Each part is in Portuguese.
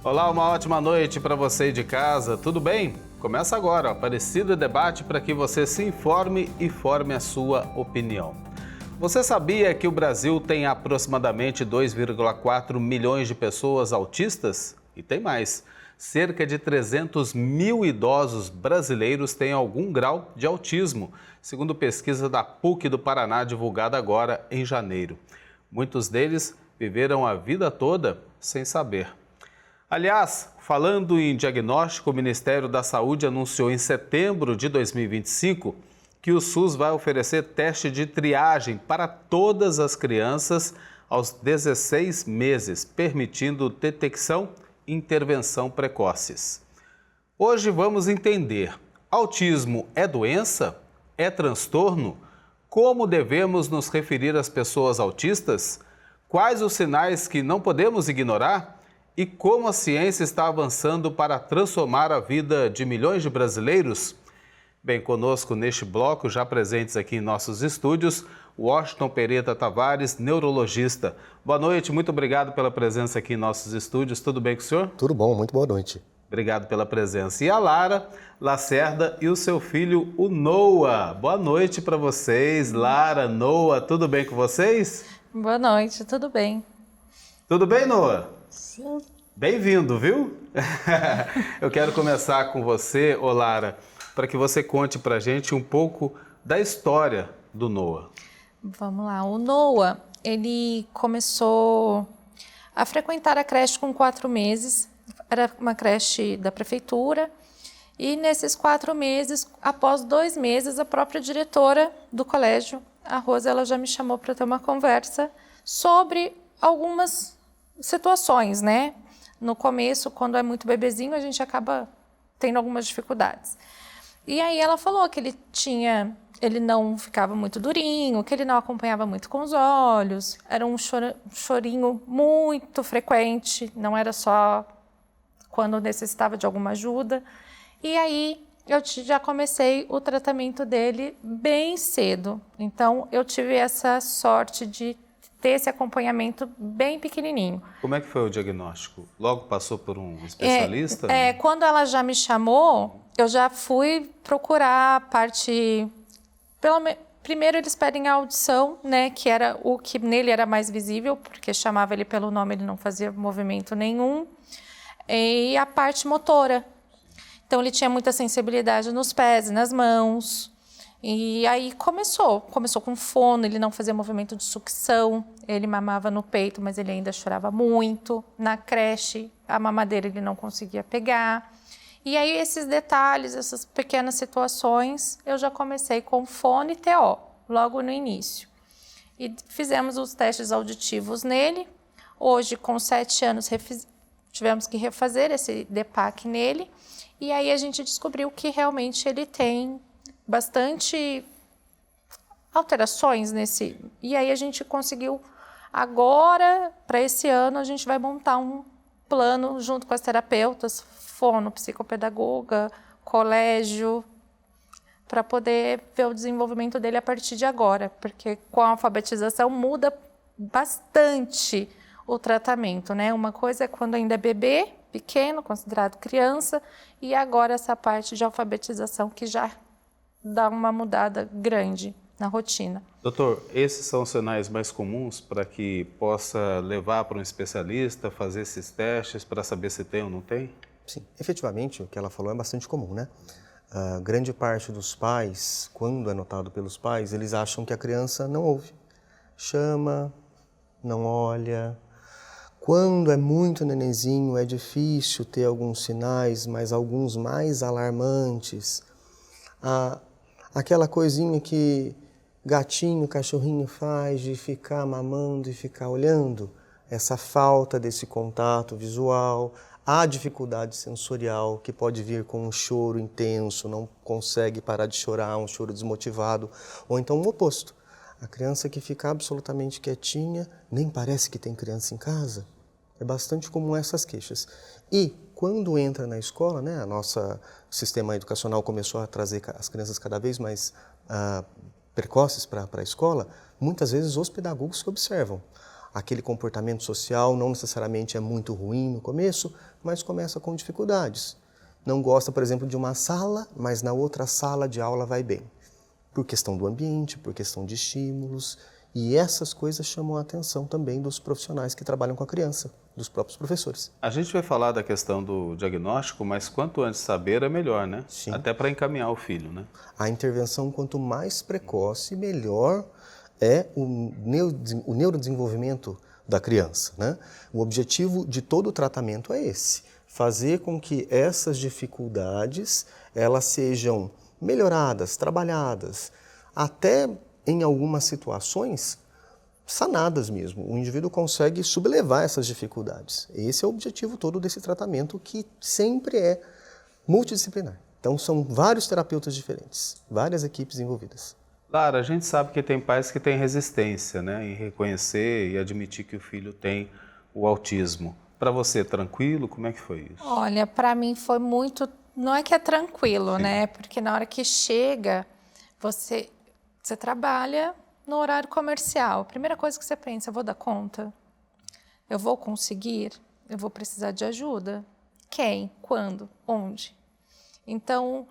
Olá, uma ótima noite para você de casa, tudo bem? Começa agora o Aparecida Debate para que você se informe e forme a sua opinião. Você sabia que o Brasil tem aproximadamente 2,4 milhões de pessoas autistas? E tem mais, cerca de 300 mil idosos brasileiros têm algum grau de autismo, segundo pesquisa da PUC do Paraná divulgada agora em janeiro. Muitos deles viveram a vida toda sem saber. Aliás, falando em diagnóstico, o Ministério da Saúde anunciou em setembro de 2025 que o SUS vai oferecer teste de triagem para todas as crianças aos 16 meses, permitindo detecção e intervenção precoces. Hoje vamos entender: autismo é doença? É transtorno? Como devemos nos referir às pessoas autistas? Quais os sinais que não podemos ignorar? E como a ciência está avançando para transformar a vida de milhões de brasileiros? Bem, conosco neste bloco, já presentes aqui em nossos estúdios, Washington Pereta Tavares, neurologista. Boa noite, muito obrigado pela presença aqui em nossos estúdios. Tudo bem com o senhor? Tudo bom, muito boa noite. Obrigado pela presença. E a Lara Lacerda e o seu filho, o Noah. Boa noite para vocês. Lara, Noah, tudo bem com vocês? Boa noite, tudo bem. Tudo bem, Noah? Sim. Bem-vindo, viu? Eu quero começar com você, ô Lara, para que você conte para a gente um pouco da história do Noah. Vamos lá. O Noah, ele começou a frequentar a creche com 4 meses. Era uma creche da prefeitura. E nesses 4 meses, após 2 meses, a própria diretora do colégio, a Rosa, ela já me chamou para ter uma conversa sobre algumas situações, né? No começo, quando é muito bebezinho, a gente acaba tendo algumas dificuldades. E aí ela falou que ele não ficava muito durinho, que ele não acompanhava muito com os olhos, era um chorinho muito frequente, não era só quando necessitava de alguma ajuda. E aí eu já comecei o tratamento dele bem cedo. Então eu tive essa sorte de ter esse acompanhamento bem pequenininho. Como é que foi o diagnóstico? Logo passou por um especialista? Quando ela já me chamou, eu já fui procurar a parte... Primeiro eles pedem a audição, né, que era o que nele era mais visível, porque chamava ele pelo nome, ele não fazia movimento nenhum. E a parte motora. Então ele tinha muita sensibilidade nos pés e nas mãos. E aí começou com fono, ele não fazia movimento de sucção, ele mamava no peito, mas ele ainda chorava muito. Na creche, a mamadeira ele não conseguia pegar. E aí esses detalhes, essas pequenas situações, eu já comecei com fono e TO, logo no início. E fizemos os testes auditivos nele. Hoje, com 7 anos, tivemos que refazer esse DEPAC nele. E aí a gente descobriu que realmente ele tem bastante alterações nesse. E aí a gente conseguiu, agora, para esse ano, a gente vai montar um plano junto com as terapeutas, fono, psicopedagoga, colégio, para poder ver o desenvolvimento dele a partir de agora, porque com a alfabetização muda bastante o tratamento, né? Uma coisa é quando ainda é bebê, pequeno, considerado criança, e agora essa parte de alfabetização que já dá uma mudada grande na rotina. Doutor, esses são os sinais mais comuns para que possa levar para um especialista, fazer esses testes para saber se tem ou não tem? Sim, efetivamente, o que ela falou é bastante comum, né? Grande parte dos pais, quando é notado pelos pais, eles acham que a criança não ouve. Chama, não olha. Quando é muito nenenzinho, é difícil ter alguns sinais, mas alguns mais alarmantes. Aquela coisinha que gatinho, cachorrinho faz de ficar mamando e ficar olhando, essa falta desse contato visual, a dificuldade sensorial que pode vir com um choro intenso, não consegue parar de chorar, um choro desmotivado, ou então o oposto, a criança que fica absolutamente quietinha, nem parece que tem criança em casa. É bastante comum essas queixas. E quando entra na escola, né, nosso sistema educacional começou a trazer as crianças cada vez mais precoces para a escola, muitas vezes os pedagogos que observam. Aquele comportamento social não necessariamente é muito ruim no começo, mas começa com dificuldades. Não gosta, por exemplo, de uma sala, mas na outra sala de aula vai bem. Por questão do ambiente, por questão de estímulos. E essas coisas chamam a atenção também dos profissionais que trabalham com a criança, dos próprios professores. A gente vai falar da questão do diagnóstico, mas quanto antes saber é melhor, né? Sim. Até para encaminhar o filho, né? A intervenção, quanto mais precoce, melhor é o neurodesenvolvimento da criança, né? O objetivo de todo o tratamento é esse, fazer com que essas dificuldades elas sejam melhoradas, trabalhadas, até em algumas situações sanadas mesmo. O indivíduo consegue sublevar essas dificuldades. Esse é o objetivo todo desse tratamento, que sempre é multidisciplinar. Então são vários terapeutas diferentes, várias equipes envolvidas. Lara, a gente sabe que tem pais que têm resistência, né, em reconhecer e admitir que o filho tem o autismo. Para você, tranquilo? Como é que foi isso? Olha, para mim foi muito... Não é que é tranquilo, Sim. né? Porque na hora que chega, você trabalha no horário comercial. A primeira coisa que você pensa, eu vou dar conta? Eu vou conseguir? Eu vou precisar de ajuda? Quem? Quando? Onde? Então,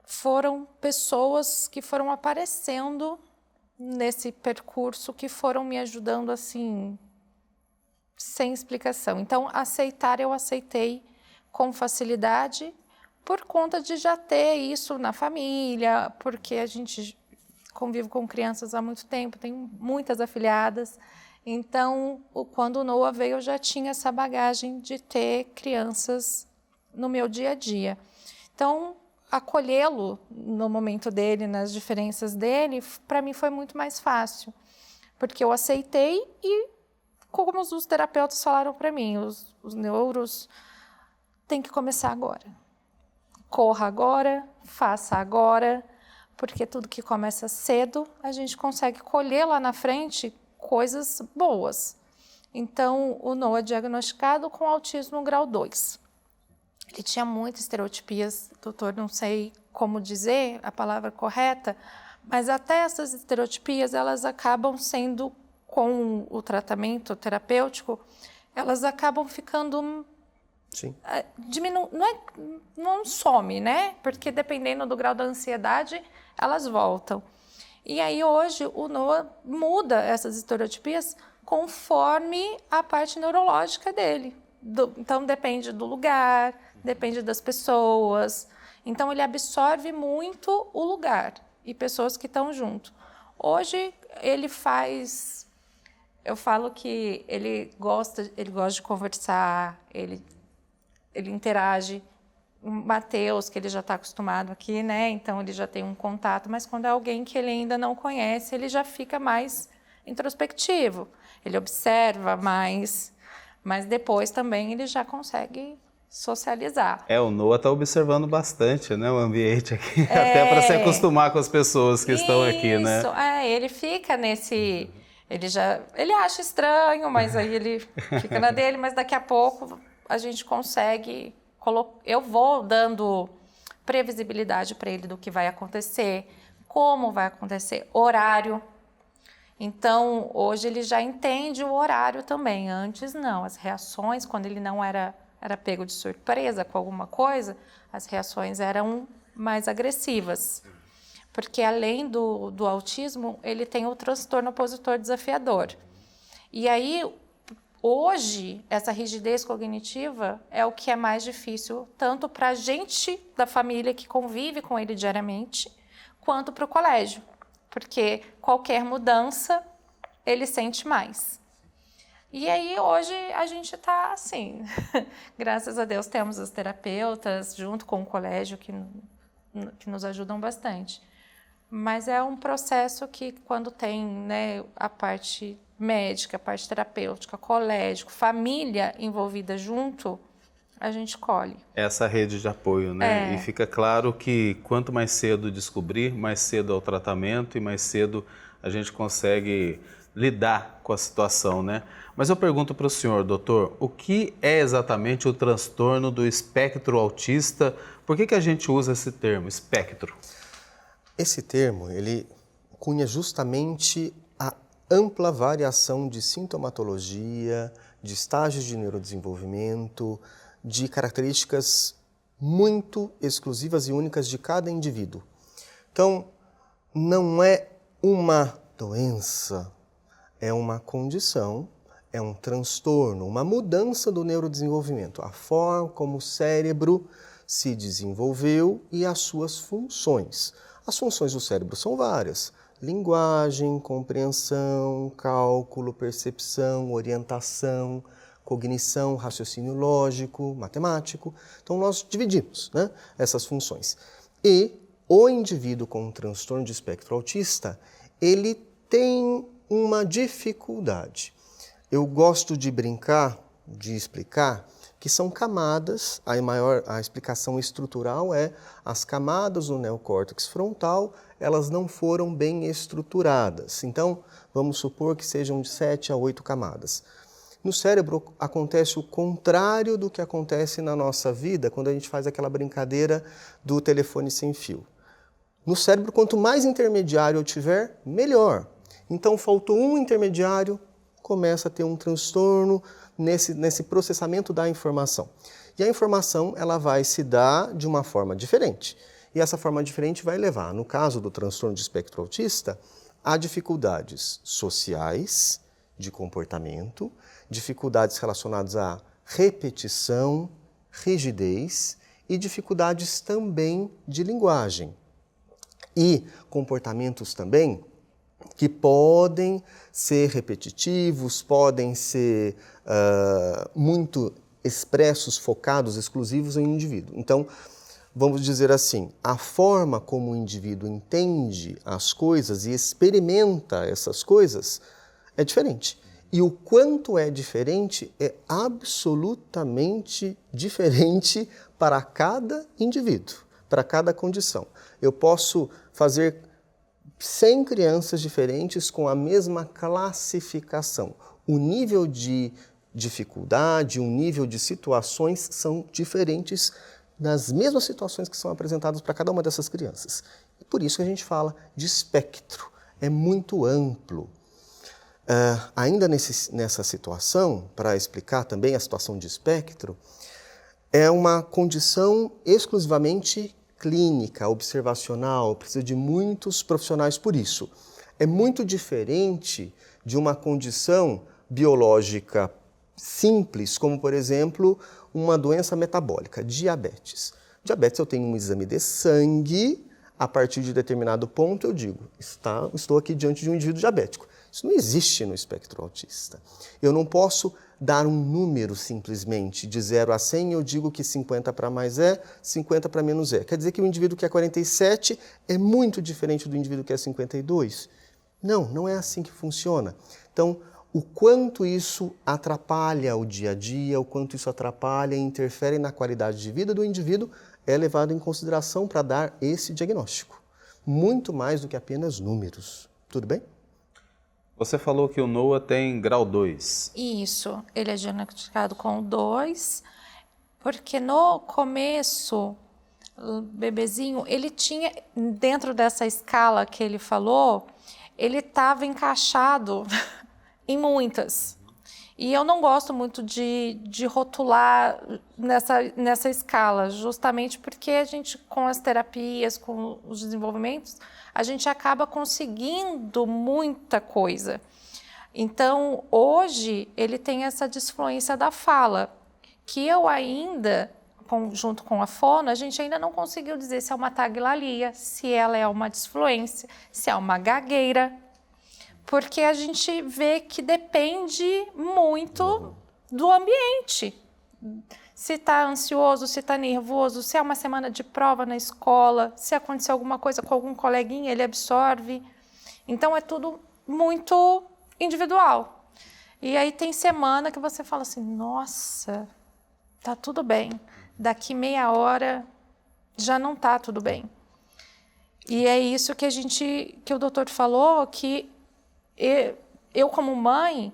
foram pessoas que foram aparecendo nesse percurso, que foram me ajudando assim, sem explicação. Então, aceitar, eu aceitei com facilidade, por conta de já ter isso na família, porque a gente convive com crianças há muito tempo, tenho muitas afilhadas. Então, quando o Noah veio, eu já tinha essa bagagem de ter crianças no meu dia a dia. Então, acolhê-lo no momento dele, nas diferenças dele, para mim foi muito mais fácil, porque eu aceitei e, como os terapeutas falaram para mim, os neuros têm que começar agora. Corra agora, faça agora, porque tudo que começa cedo, a gente consegue colher lá na frente coisas boas. Então, o Noah é diagnosticado com autismo grau 2. Ele tinha muitas estereotipias, doutor, não sei como dizer a palavra correta, mas até essas estereotipias, elas acabam sendo, com o tratamento terapêutico, elas acabam ficando... Sim. Não some, né? Porque dependendo do grau da ansiedade, elas voltam. E aí hoje o Noah muda essas estereotipias conforme a parte neurológica dele. Então depende do lugar, depende das pessoas. Então ele absorve muito o lugar e pessoas que estão junto. Hoje ele faz... Eu falo que ele gosta de conversar, ele interage. O Matheus, que ele já está acostumado aqui, né? Então ele já tem um contato, mas quando é alguém que ele ainda não conhece, ele já fica mais introspectivo. Ele observa mais, mas depois também ele já consegue socializar. O Noah está observando bastante, né, o ambiente aqui, até para se acostumar com as pessoas que estão aqui, né? Isso, ele fica nesse... Ele acha estranho, mas aí ele fica na dele, mas daqui a pouco a gente consegue... Eu vou dando previsibilidade para ele do que vai acontecer, como vai acontecer, horário. Então, hoje ele já entende o horário também. Antes, não. As reações, quando ele não era pego de surpresa com alguma coisa, as reações eram mais agressivas. Porque, além do autismo, ele tem o transtorno opositor desafiador. E aí... Hoje, essa rigidez cognitiva é o que é mais difícil, tanto para a gente da família que convive com ele diariamente, quanto para o colégio, porque qualquer mudança ele sente mais. E aí, hoje, a gente está assim, graças a Deus temos os terapeutas junto com o colégio que nos ajudam bastante. Mas é um processo que, quando tem, né, a parte médica, a parte terapêutica, colégio, família envolvida junto, a gente colhe. Essa rede de apoio, né? E fica claro que quanto mais cedo descobrir, mais cedo é o tratamento e mais cedo a gente consegue lidar com a situação, né? Mas eu pergunto para o senhor, doutor, o que é exatamente o transtorno do espectro autista? Por que a gente usa esse termo, espectro? Esse termo, ele cunha justamente ampla variação de sintomatologia, de estágios de neurodesenvolvimento, de características muito exclusivas e únicas de cada indivíduo. Então, não é uma doença, é uma condição, é um transtorno, uma mudança do neurodesenvolvimento, a forma como o cérebro se desenvolveu e as suas funções. As funções do cérebro são várias: linguagem, compreensão, cálculo, percepção, orientação, cognição, raciocínio lógico, matemático. Então nós dividimos, né, essas funções. E o indivíduo com um transtorno de espectro autista, ele tem uma dificuldade. Eu gosto de brincar, de explicar, que são camadas. A explicação estrutural é as camadas do neocórtex frontal, elas não foram bem estruturadas. Então, vamos supor que sejam de 7 a 8 camadas. No cérebro acontece o contrário do que acontece na nossa vida quando a gente faz aquela brincadeira do telefone sem fio. No cérebro, quanto mais intermediário eu tiver, melhor. Então, faltou um intermediário, começa a ter um transtorno nesse processamento da informação. E a informação ela vai se dar de uma forma diferente. E essa forma diferente vai levar, no caso do transtorno de espectro autista, a dificuldades sociais, de comportamento, dificuldades relacionadas à repetição, rigidez e dificuldades também de linguagem. E comportamentos também que podem ser repetitivos, podem ser muito expressos, focados, exclusivos em um indivíduo. Então, vamos dizer assim, a forma como o indivíduo entende as coisas e experimenta essas coisas é diferente. E o quanto é diferente é absolutamente diferente para cada indivíduo, para cada condição. Eu posso fazer 100 crianças diferentes com a mesma classificação. O nível de dificuldade, o nível de situações são diferentes nas mesmas situações que são apresentadas para cada uma dessas crianças. E por isso que a gente fala de espectro. É muito amplo. Ainda nessa situação, para explicar também a situação de espectro, é uma condição exclusivamente clínica, observacional, precisa de muitos profissionais por isso. É muito diferente de uma condição biológica simples, como, por exemplo, uma doença metabólica, diabetes. Diabetes, eu tenho um exame de sangue, a partir de determinado ponto eu digo, estou aqui diante de um indivíduo diabético. Isso não existe no espectro autista. Eu não posso dar um número simplesmente, de 0 a 100, eu digo que 50 para mais é, 50 para menos é. Quer dizer que o indivíduo que é 47 é muito diferente do indivíduo que é 52? Não, não é assim que funciona. Então, o quanto isso atrapalha o dia a dia, o quanto isso atrapalha e interfere na qualidade de vida do indivíduo é levado em consideração para dar esse diagnóstico. Muito mais do que apenas números. Tudo bem? Você falou que o Noah tem grau 2. Isso, ele é diagnosticado com 2, porque no começo, o bebezinho, ele tinha, dentro dessa escala que ele falou, ele estava encaixado em muitas. E eu não gosto muito de rotular nessa escala, justamente porque a gente, com as terapias, com os desenvolvimentos, a gente acaba conseguindo muita coisa. Então, hoje, ele tem essa disfluência da fala, que eu ainda, junto com a fono, a gente ainda não conseguiu dizer se é uma taglalia, se ela é uma disfluência, se é uma gagueira, porque a gente vê que depende muito do ambiente. Se está ansioso, se está nervoso, se é uma semana de prova na escola, se aconteceu alguma coisa com algum coleguinha, ele absorve. Então, é tudo muito individual. E aí tem semana que você fala assim, nossa, tá tudo bem. Daqui meia hora já não tá tudo bem. E é isso que o doutor falou, que eu como mãe,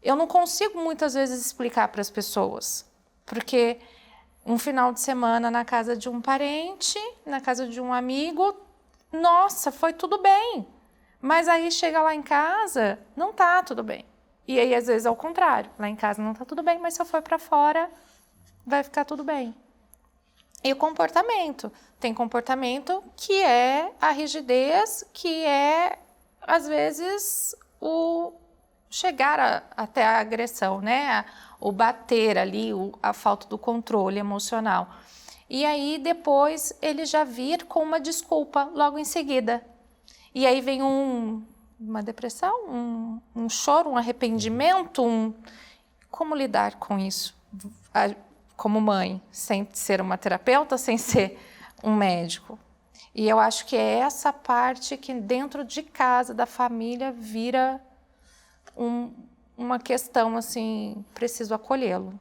eu não consigo muitas vezes explicar para as pessoas. Porque um final de semana na casa de um parente, na casa de um amigo, nossa, foi tudo bem. Mas aí chega lá em casa, não tá tudo bem. E aí, às vezes, é o contrário. Lá em casa não tá tudo bem, mas se eu for para fora, vai ficar tudo bem. E o comportamento. Tem comportamento que é a rigidez, que é, às vezes, o chegar até a agressão, né? O bater ali, a falta do controle emocional. E aí, depois, ele já vir com uma desculpa logo em seguida. E aí vem uma depressão, um choro, um arrependimento. Como lidar com isso? Como mãe, sem ser uma terapeuta, sem ser um médico. E eu acho que é essa parte que dentro de casa, da família, vira uma questão assim, preciso acolhê-lo.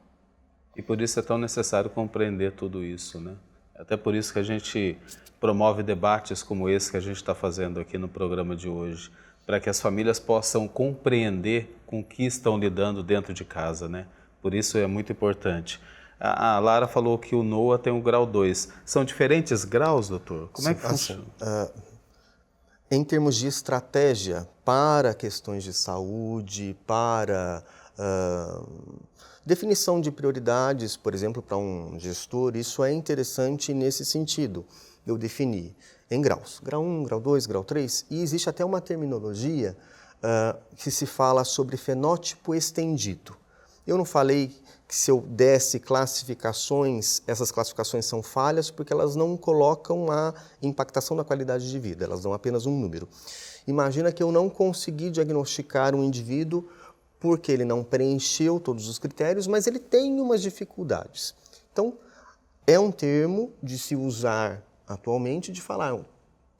E por isso é tão necessário compreender tudo isso, né? Até por isso que a gente promove debates como esse que a gente está fazendo aqui no programa de hoje, para que as famílias possam compreender com o que estão lidando dentro de casa, né? Por isso é muito importante. A Lara falou que o NOA tem um grau 2. São diferentes graus, doutor? Como é que funciona? Em termos de estratégia para questões de saúde, para definição de prioridades, por exemplo, para um gestor, isso é interessante nesse sentido. Eu defini em graus, grau 1, grau 2, grau 3, e existe até uma terminologia que se fala sobre fenótipo estendido. Eu não falei que se eu desse classificações, essas classificações são falhas porque elas não colocam a impactação na qualidade de vida, elas dão apenas um número. Imagina que eu não consegui diagnosticar um indivíduo porque ele não preencheu todos os critérios, mas ele tem umas dificuldades. Então, é um termo de se usar atualmente de falar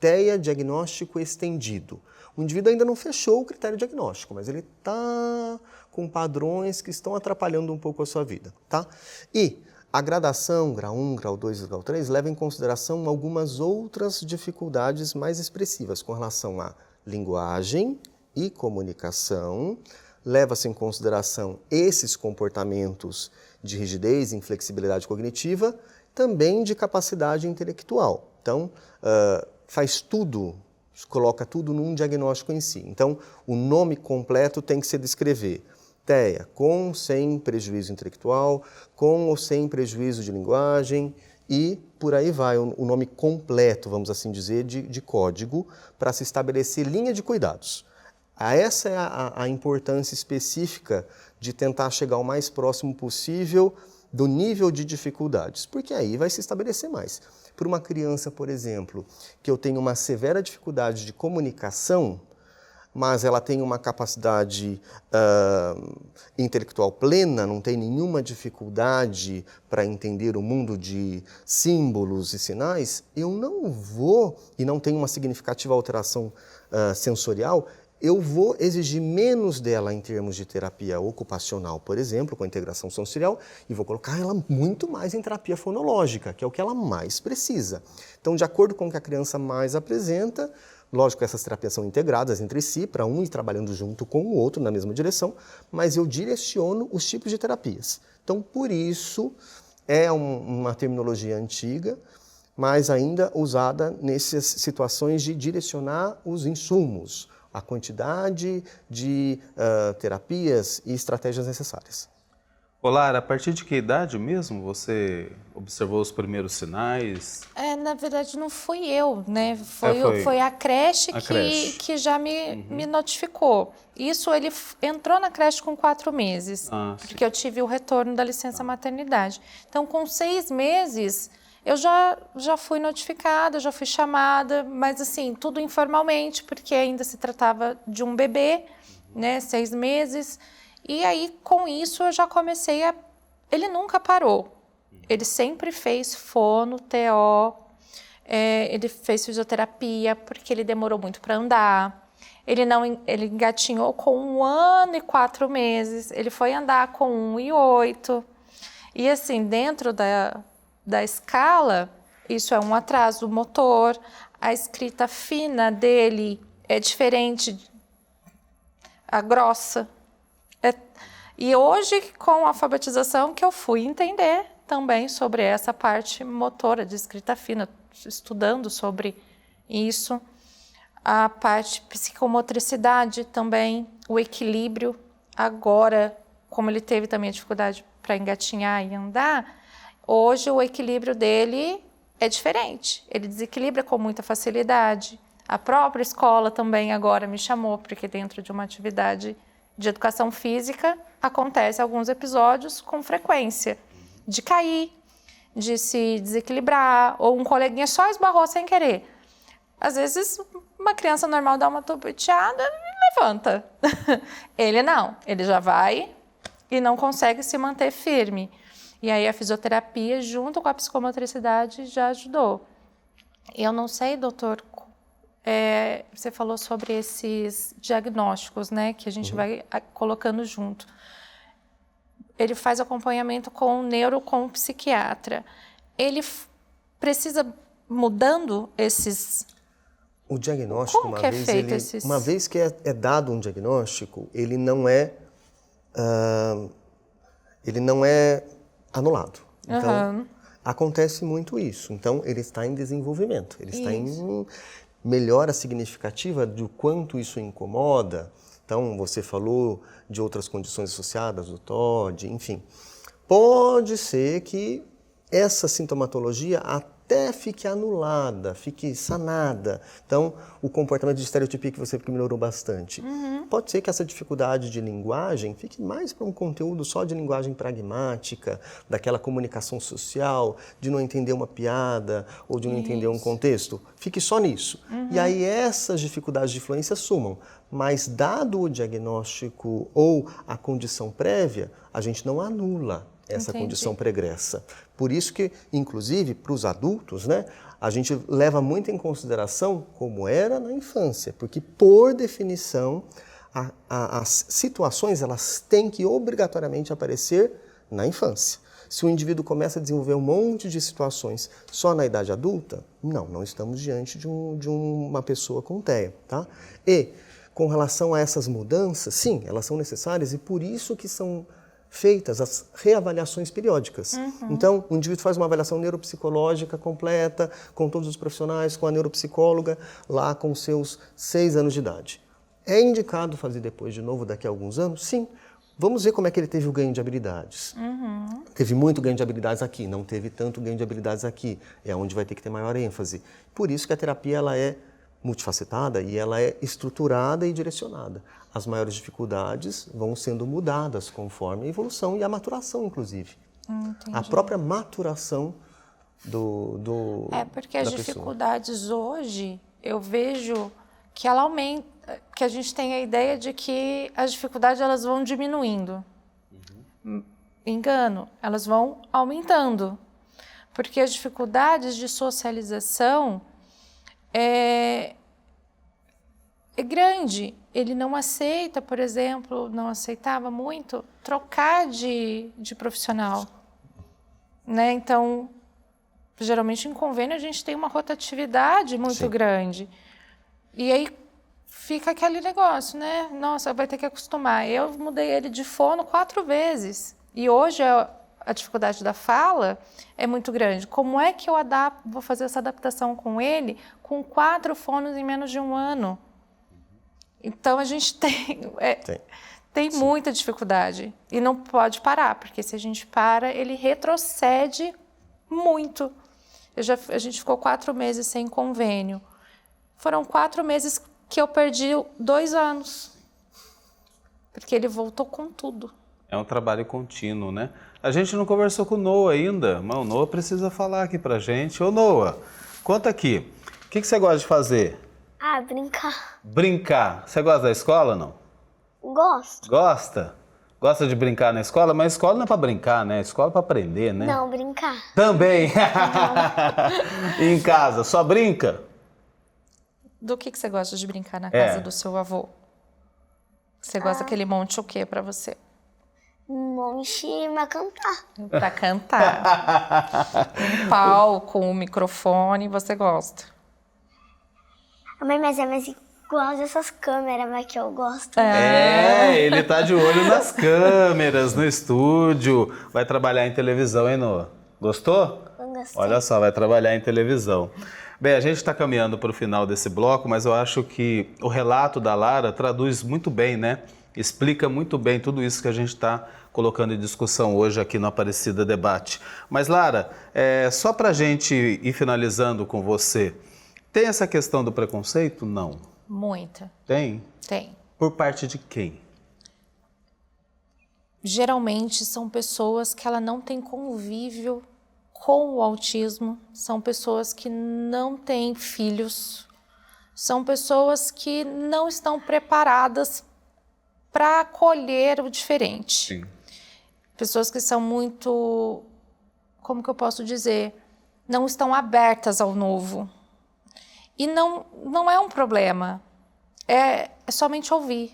TEA diagnóstico estendido. O indivíduo ainda não fechou o critério diagnóstico, mas ele está com padrões que estão atrapalhando um pouco a sua vida, tá? E a gradação, grau 1, grau 2 e grau 3, leva em consideração algumas outras dificuldades mais expressivas com relação à linguagem e comunicação. Leva-se em consideração esses comportamentos de rigidez e inflexibilidade cognitiva, também de capacidade intelectual. Então, faz tudo, coloca tudo num diagnóstico em si. Então, o nome completo tem que se descrever. TEA, com ou sem prejuízo intelectual, com ou sem prejuízo de linguagem e por aí vai, o nome completo, vamos assim dizer, de código para se estabelecer linha de cuidados. Essa é a importância específica de tentar chegar o mais próximo possível do nível de dificuldades, porque aí vai se estabelecer mais. Para uma criança, por exemplo, que eu tenho uma severa dificuldade de comunicação, mas ela tem uma capacidade intelectual plena, não tem nenhuma dificuldade para entender o mundo de símbolos e sinais, eu não vou, e não tem uma significativa alteração sensorial, eu vou exigir menos dela em termos de terapia ocupacional, por exemplo, com a integração sensorial, e vou colocar ela muito mais em terapia fonológica, que é o que ela mais precisa. Então, de acordo com o que a criança mais apresenta, lógico que essas terapias são integradas entre si, para um ir trabalhando junto com o outro na mesma direção, mas eu direciono os tipos de terapias. Então, por isso, é uma terminologia antiga, mas ainda usada nessas situações de direcionar os insumos, a quantidade de terapias e estratégias necessárias. Lara, a partir de que idade mesmo você observou os primeiros sinais? Na verdade, não fui eu, né? Foi a creche que já me notificou. Isso, ele entrou na creche com 4 meses, porque eu tive o retorno da licença maternidade. Então, com 6 meses, eu já fui notificada, já fui chamada, mas assim, tudo informalmente, porque ainda se tratava de um bebê, né? 6 meses. E aí, com isso, eu já comecei a... Ele nunca parou. Ele sempre fez fono, TO, ele fez fisioterapia, porque ele demorou muito para andar. Ele engatinhou com 1 ano e 4 meses. Ele foi andar com 1 e 8. E assim, dentro da escala, isso é um atraso motor. A escrita fina dele é diferente, a grossa. E hoje, com a alfabetização, que eu fui entender também sobre essa parte motora de escrita fina, estudando sobre isso. a parte psicomotricidade também, o equilíbrio. Agora, como ele teve também a dificuldade para engatinhar e andar, hoje o equilíbrio dele é diferente. Ele desequilibra com muita facilidade. A própria escola também agora me chamou, porque dentro de uma atividade de educação física acontece alguns episódios com frequência de cair, de se desequilibrar, ou um coleguinha só esbarrou sem querer. Às vezes, uma criança normal dá uma topeteada e levanta. Ele não, ele já vai e não consegue se manter firme. E aí a fisioterapia, junto com a psicomotricidade, já ajudou. Eu não sei, doutor, você falou sobre esses diagnósticos, né, que a gente vai colocando junto. Ele faz acompanhamento com o neuro, com o psiquiatra. Ele precisa mudando esses... O diagnóstico, Como que é feito esses... uma vez que é dado um diagnóstico, ele não é anulado. Então, acontece muito isso. Então, ele está em desenvolvimento, ele está em melhora significativa do quanto isso incomoda. Então, você falou de outras condições associadas, do TOD, enfim. Pode ser que essa sintomatologia até fique anulada, fique sanada. Então, o comportamento de estereotipia que você melhorou bastante. Pode ser que essa dificuldade de linguagem fique mais para um conteúdo só de linguagem pragmática, daquela comunicação social, de não entender uma piada ou de não entender um contexto. Fique só nisso. E aí essas dificuldades de fluência sumam. Mas dado o diagnóstico ou a condição prévia, a gente não anula essa condição pregressa. Por isso que, inclusive, para os adultos, né, a gente leva muito em consideração como era na infância, porque, por definição, as situações elas têm que obrigatoriamente aparecer na infância. Se o indivíduo começa a desenvolver um monte de situações só na idade adulta, não estamos diante de uma pessoa com TEA, tá? E, com relação a essas mudanças, sim, elas são necessárias e por isso que são feitas as reavaliações periódicas. Então, o indivíduo faz uma avaliação neuropsicológica completa, com todos os profissionais, com a neuropsicóloga, lá com seus 6 anos de idade. É indicado fazer depois de novo, daqui a alguns anos? Sim. Vamos ver como é que ele teve o ganho de habilidades. Teve muito ganho de habilidades aqui, não teve tanto ganho de habilidades aqui. É onde vai ter que ter maior ênfase. Por isso que a terapia ela é multifacetada e ela é estruturada e direcionada. As maiores dificuldades vão sendo mudadas conforme a evolução e a maturação, inclusive. Entendi. A própria maturação do porque as dificuldades hoje, eu vejo que ela aumenta, que a gente tem a ideia de que as dificuldades elas vão diminuindo. Engano, elas vão aumentando. Porque as dificuldades de socialização é grande. Ele não aceita, por exemplo, não aceitava muito trocar de profissional. Né? Então, geralmente em convênio a gente tem uma rotatividade muito grande. E aí fica aquele negócio, né? Nossa, vai ter que acostumar. Eu mudei ele de fono 4 vezes. E hoje a dificuldade da fala é muito grande. Como é que eu vou fazer essa adaptação com ele com 4 fonos em menos de 1 ano? Então, a gente tem muita dificuldade. E não pode parar, porque se a gente para, ele retrocede muito. A gente ficou 4 meses sem convênio. Foram 4 meses que eu perdi 2 anos. Porque ele voltou com tudo. É um trabalho contínuo, né? A gente não conversou com o Noah ainda, mas o Noah precisa falar aqui pra gente. Ô Noah, conta aqui, o que você gosta de fazer? Brincar. Brincar. Você gosta da escola ou não? Gosto. Gosta? Gosta de brincar na escola? Mas escola não é pra brincar, né? Escola é pra aprender, né? Não, brincar. Também. E em casa, só brinca? Do que você gosta de brincar na casa do seu avô? Você gosta daquele monte o quê pra você? Monte pra cantar. Pra cantar. Um palco, um microfone, você gosta? Mãe, mas é mais igual dessas câmeras, mas que eu gosto. Ele tá de olho nas câmeras, no estúdio. Vai trabalhar em televisão, hein, Noah? Gostou? Eu gostei. Olha só, vai trabalhar em televisão. Bem, a gente está caminhando para o final desse bloco, mas eu acho que o relato da Lara traduz muito bem, né? Explica muito bem tudo isso que a gente está colocando em discussão hoje aqui no Aparecida Debate. Mas, Lara, só para a gente ir finalizando com você, tem essa questão do preconceito? Não. Muita. Tem? Tem. Por parte de quem? Geralmente são pessoas que ela não tem convívio com o autismo, são pessoas que não têm filhos, são pessoas que não estão preparadas para acolher o diferente. Sim. Pessoas que são muito, como que eu posso dizer, não estão abertas ao novo. E não é um problema, é somente ouvir.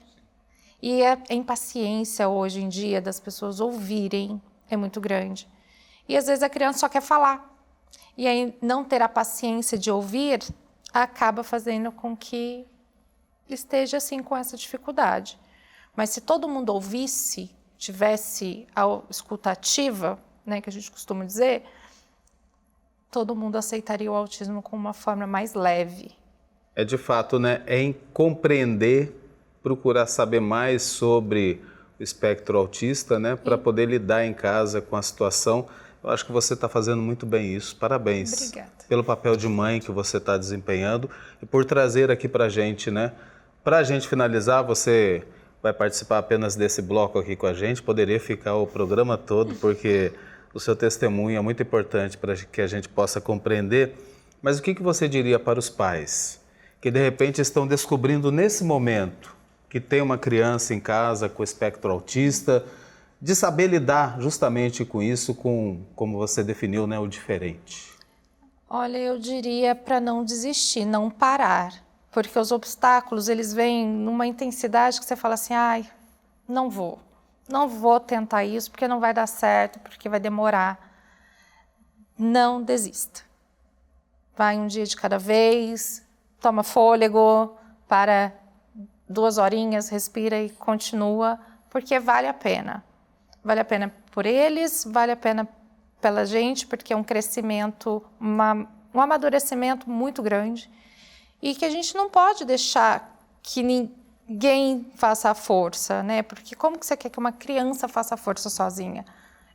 E a impaciência hoje em dia das pessoas ouvirem é muito grande. E às vezes a criança só quer falar. E aí não ter a paciência de ouvir acaba fazendo com que esteja assim com essa dificuldade. Mas se todo mundo ouvisse, tivesse a escuta ativa, né, que a gente costuma dizer, todo mundo aceitaria o autismo com uma forma mais leve. É de fato, né? É em compreender, procurar saber mais sobre o espectro autista, né? Para poder lidar em casa com a situação. Eu acho que você está fazendo muito bem isso. Parabéns. Obrigada. Pelo papel de mãe que você está desempenhando e por trazer aqui para a gente, né? Para a gente finalizar, você vai participar apenas desse bloco aqui com a gente. Poderia ficar o programa todo, porque o seu testemunho é muito importante para que a gente possa compreender. Mas o que você diria para os pais que de repente estão descobrindo nesse momento que tem uma criança em casa com espectro autista, de saber lidar justamente com isso, com, como você definiu, né, o diferente? Olha, eu diria para não desistir, não parar. Porque os obstáculos, eles vêm numa intensidade que você fala assim, ai, não vou tentar isso porque não vai dar certo, porque vai demorar. Não desista. Vai um dia de cada vez, toma fôlego, para 2 horinhas, respira e continua, porque vale a pena. Vale a pena por eles, vale a pena pela gente, porque é um crescimento, um amadurecimento muito grande e que a gente não pode deixar que ninguém faça a força, né? Porque como que você quer que uma criança faça a força sozinha?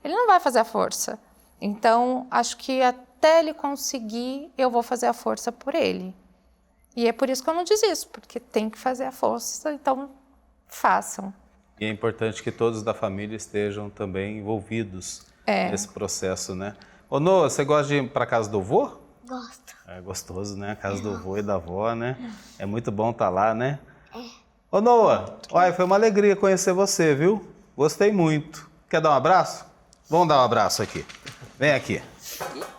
Ele não vai fazer a força. Então, acho que até ele conseguir, eu vou fazer a força por ele. E é por isso que eu não desisto, porque tem que fazer a força, então façam. E é importante que todos da família estejam também envolvidos nesse processo, né? Ô Noah, você gosta de ir para casa do avô? Gosto. É gostoso, né? A casa do avô e da avó, né? É muito bom estar lá, né? Ô Noah, olha, foi uma alegria conhecer você, viu? Gostei muito. Quer dar um abraço? Vamos dar um abraço aqui. Vem aqui.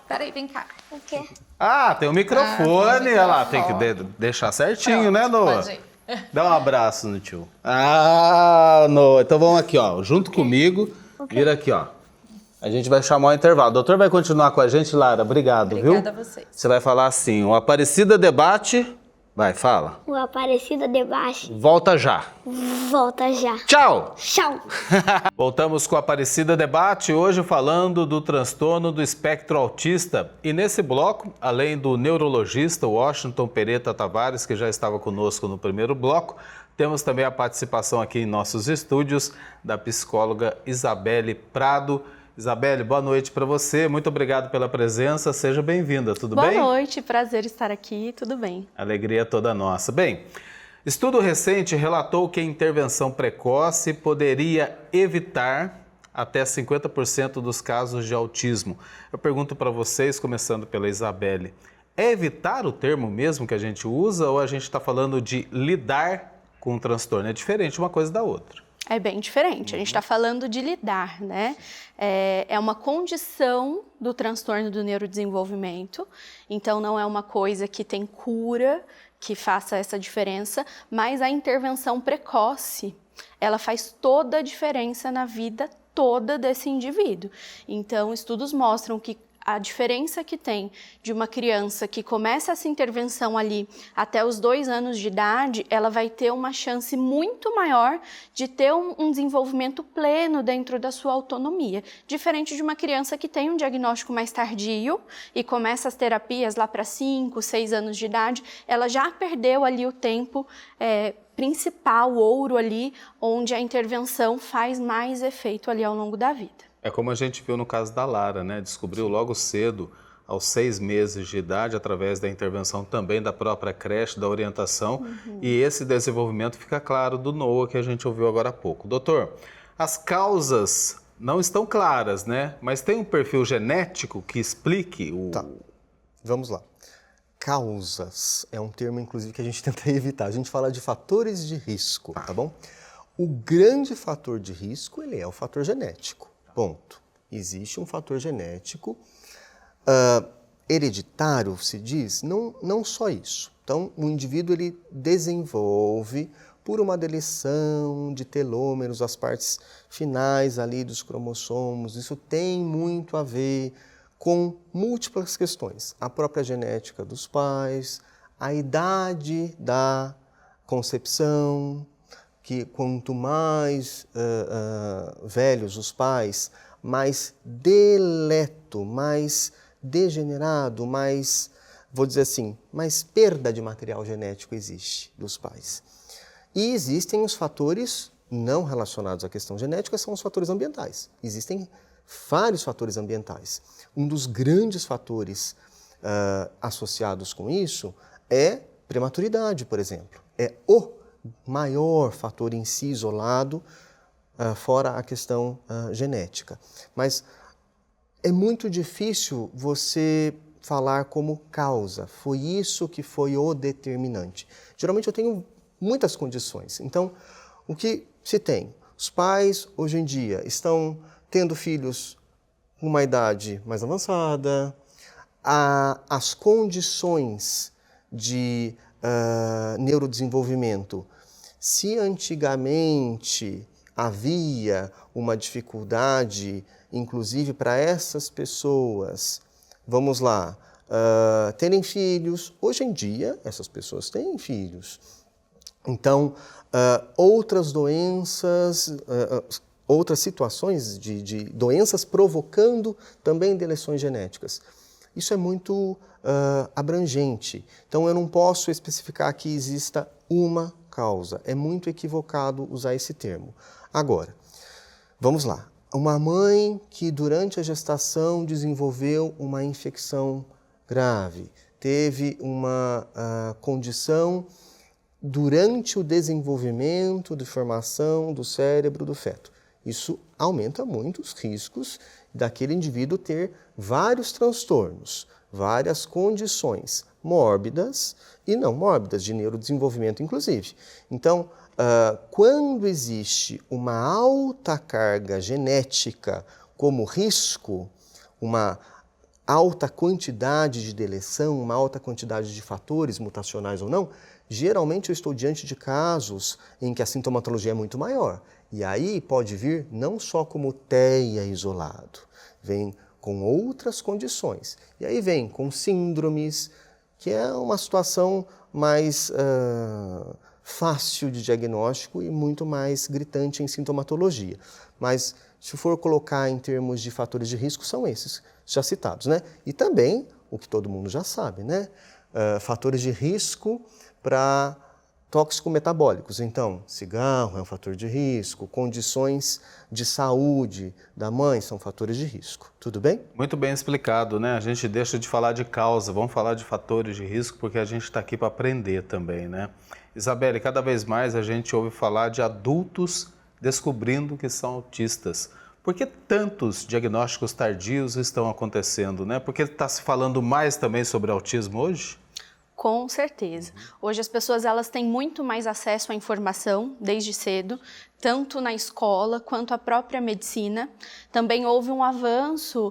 Peraí, vem cá. O quê? Ah, tem um microfone. Olha lá, tem que deixar certinho, né, Noah? Pode ir. Dá um abraço no tio. Ah, Noah. Então vamos aqui, ó. Junto comigo. Vira aqui, ó. A gente vai chamar o intervalo. O doutor vai continuar com a gente, Lara. Obrigado, viu? Obrigada a vocês. Você vai falar assim, o Aparecida Debate... Vai, fala. O Aparecida Debate Volta já. volta já. Tchau! Tchau. Voltamos com o Aparecida Debate, hoje falando do transtorno do espectro autista. E nesse bloco, além do neurologista Washington Pereta Tavares, que já estava conosco no primeiro bloco, temos também a participação aqui em nossos estúdios da psicóloga Isabelle Prado. Isabelle, boa noite para você. Muito obrigado pela presença. Seja bem-vinda. Tudo bem? Boa noite, prazer estar aqui. Tudo bem. Alegria toda nossa. Bem, estudo recente relatou que a intervenção precoce poderia evitar até 50% dos casos de autismo. Eu pergunto para vocês, começando pela Isabelle, é evitar o termo mesmo que a gente usa ou a gente está falando de lidar com o transtorno? É diferente uma coisa da outra. É bem diferente. A gente está falando de lidar, né? É uma condição do transtorno do neurodesenvolvimento. Então, não é uma coisa que tem cura, que faça essa diferença, mas a intervenção precoce, ela faz toda a diferença na vida toda desse indivíduo. Então, estudos mostram que A diferença que tem de uma criança que começa essa intervenção ali até os 2 anos de idade, ela vai ter uma chance muito maior de ter um desenvolvimento pleno dentro da sua autonomia. Diferente de uma criança que tem um diagnóstico mais tardio e começa as terapias lá para 5, 6 anos de idade, ela já perdeu ali o tempo principal, o ouro ali, onde a intervenção faz mais efeito ali ao longo da vida. É como a gente viu no caso da Lara, né? Descobriu logo cedo, aos 6 meses de idade, através da intervenção também da própria creche, da orientação, e esse desenvolvimento fica claro do Noah que a gente ouviu agora há pouco. Doutor, as causas não estão claras, né? Mas tem um perfil genético que explique o... Tá, vamos lá. Causas é um termo, inclusive, que a gente tenta evitar. A gente fala de fatores de risco, tá bom? O grande fator de risco, ele é o fator genético. Ponto. Existe um fator genético hereditário, se diz, não só isso. Então, o indivíduo ele desenvolve, por uma deleção de telômeros, as partes finais ali dos cromossomos. Isso tem muito a ver com múltiplas questões. A própria genética dos pais, a idade da concepção, que quanto mais velhos os pais, mais deleto, mais degenerado, mais, vou dizer assim, mais perda de material genético existe dos pais. E existem os fatores não relacionados à questão genética, são os fatores ambientais. Existem vários fatores ambientais. Um dos grandes fatores associados com isso é prematuridade, por exemplo. É o maior fator em si isolado, fora a questão genética. Mas é muito difícil você falar como causa. Foi isso que foi o determinante. Geralmente eu tenho muitas condições. Então, o que se tem? Os pais, hoje em dia, estão tendo filhos com uma idade mais avançada, as condições de neurodesenvolvimento. Se antigamente havia uma dificuldade, inclusive para essas pessoas, vamos lá, terem filhos, hoje em dia essas pessoas têm filhos. Então, outras doenças, outras situações de doenças provocando também deleções genéticas. Isso é muito abrangente. Então, eu não posso especificar que exista uma causa. É muito equivocado usar esse termo. Agora, vamos lá. Uma mãe que durante a gestação desenvolveu uma infecção grave, teve uma condição durante o desenvolvimento de formação do cérebro do feto. Isso aumenta muito os riscos daquele indivíduo ter vários transtornos, várias condições mórbidas e não mórbidas, de neurodesenvolvimento inclusive. Então, quando existe uma alta carga genética como risco, uma alta quantidade de deleção, uma alta quantidade de fatores mutacionais ou não, geralmente eu estou diante de casos em que a sintomatologia é muito maior. E aí pode vir não só como TEA isolado, vem com outras condições. E aí vem com síndromes, que é uma situação mais fácil de diagnóstico e muito mais gritante em sintomatologia. Mas se for colocar em termos de fatores de risco, são esses já citados, né? E também, o que todo mundo já sabe, né? Fatores de risco para tóxico-metabólicos. Então, cigarro é um fator de risco, condições de saúde da mãe são fatores de risco. Tudo bem? Muito bem explicado, né? A gente deixa de falar de causa, vamos falar de fatores de risco, porque a gente está aqui para aprender também, né? Isabelle, cada vez mais a gente ouve falar de adultos descobrindo que são autistas. Por que tantos diagnósticos tardios estão acontecendo, né? Porque está se falando mais também sobre autismo hoje? Com certeza. Hoje as pessoas elas têm muito mais acesso à informação desde cedo, tanto na escola quanto a própria medicina. Também houve um avanço